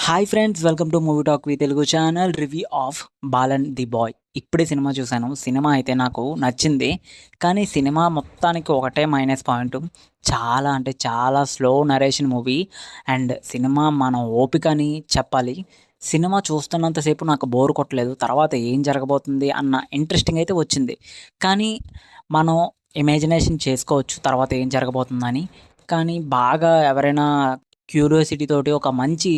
Hi friends, welcome to movie talk with Telugu channel. Review of Balan the boy. ఇప్పుడే సినిమా చూశాను. సినిమా అయితే నాకు నచ్చింది. కానీ సినిమా మొత్తానికి ఒకటే మైనస్ పాయింట్. చాలా అంటే చాలా slow narration movie. And cinema మనం ఓపికని చెప్పాలి. సినిమా చూస్తున్నంతసేపు నాకు బోర్ కొట్టలేదు. తర్వాత ఏం జరగబోతుంది అన్న ఇంట్రెస్టింగ్ అయితే వచ్చింది. కానీ మనం ఇమాజినేషన్ చేసుకోవచ్చు తర్వాత ఏం జరగబోతుందని. కానీ బాగా ఎవరైనా క్యూరియాసిటీ తోటి ఒక మంచి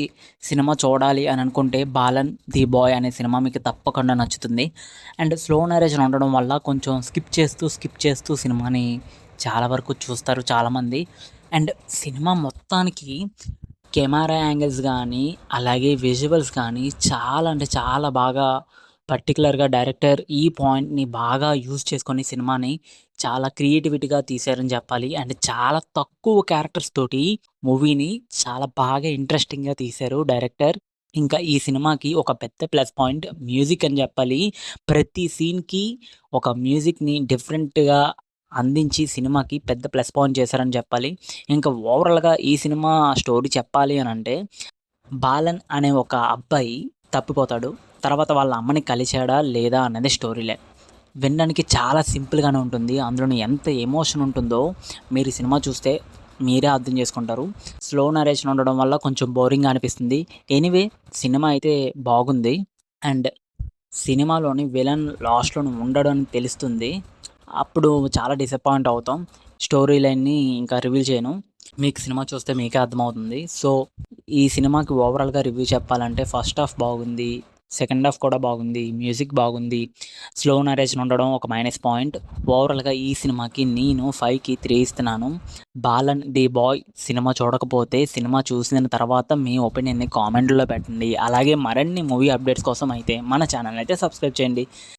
సినిమా చూడాలి అని అనుకుంటే 'బాలన్ ది బాయ్' అనే సినిమా మీకు తప్పకుండా నచ్చుతుంది. అండ్ స్లో నరేషన్ ఉండడం వల్ల కొంచెం స్కిప్ చేస్తూ సినిమాని చాలా వరకు చూస్తారు చాలామంది. అండ్ సినిమా మొత్తానికి కెమెరా యాంగిల్స్ గానీ, అలాగే విజువల్స్ కానీ చాలా అంటే చాలా బాగా పర్టిక్యులర్‌గా డైరెక్టర్ ఈ పాయింట్‌ని బాగా యూజ్ చేసుకొని సినిమాని చాలా క్రియేటివిటీగా తీశారని చెప్పాలి. అండ్ చాలా తక్కువ క్యారెక్టర్స్ తోటి మూవీని చాలా బాగా ఇంట్రెస్టింగ్‌గా తీశారు డైరెక్టర్. ఇంకా ఈ సినిమాకి ఒక పెద్ద ప్లస్ పాయింట్ మ్యూజిక్ అని చెప్పాలి. ప్రతి సీన్‌కి ఒక మ్యూజిక్‌ని డిఫరెంట్‌గా అందించి సినిమాకి పెద్ద ప్లస్ పాయింట్ చేశారని చెప్పాలి. ఇంకా ఓవరాల్‌గా ఈ సినిమా స్టోరీ చెప్పాలి అనంటే, బాలన్ అనే ఒక అబ్బాయి తప్పిపోతాడు. తర్వాత వాళ్ళ అమ్మని కలిసాడా లేదా అన్నది స్టోరీ లైన్. వినడానికి చాలా సింపుల్‌గానే ఉంటుంది. అందులోని ఎంత ఎమోషన్ ఉంటుందో మీరు ఈ సినిమా చూస్తే మీరే అర్థం చేసుకుంటారు. స్లో నరేషన్ ఉండడం వల్ల కొంచెం బోరింగ్‌గా అనిపిస్తుంది. ఎనీవే సినిమా అయితే బాగుంది. అండ్ సినిమాలోని విలన్ లాస్ట్‌లోని ఉండడని తెలుస్తుంది. అప్పుడు చాలా డిసప్పాయింట్ అవుతాం. స్టోరీ లైన్‌ని ఇంకా రివీల్ చేయను. మీకు సినిమా చూస్తే మీకే అర్థమవుతుంది. సో, ఈ సినిమాకి ఓవరాల్‌గా రివ్యూ చెప్పాలంటే ఫస్ట్ హాఫ్ బాగుంది. సెకండ్ హాఫ్ కూడా బాగుంది. మ్యూజిక్ బాగుంది. స్లో నరేషన్ ఉండడం ఒక మైనస్ పాయింట్. ఓవరాల్‌గా ఈ సినిమాకి నేను 5కి 3 ఇస్తున్నాను. 'బాలన్ ది బాయ్' సినిమా చూడకపోతే సినిమా చూసిన తర్వాత మీ ఒపీనియన్‌ని కామెంట్‌లో పెట్టండి. అలాగే మరిన్ని మూవీ అప్డేట్స్ కోసం అయితే మన ఛానల్‌ని అయితే సబ్స్క్రైబ్ చేయండి.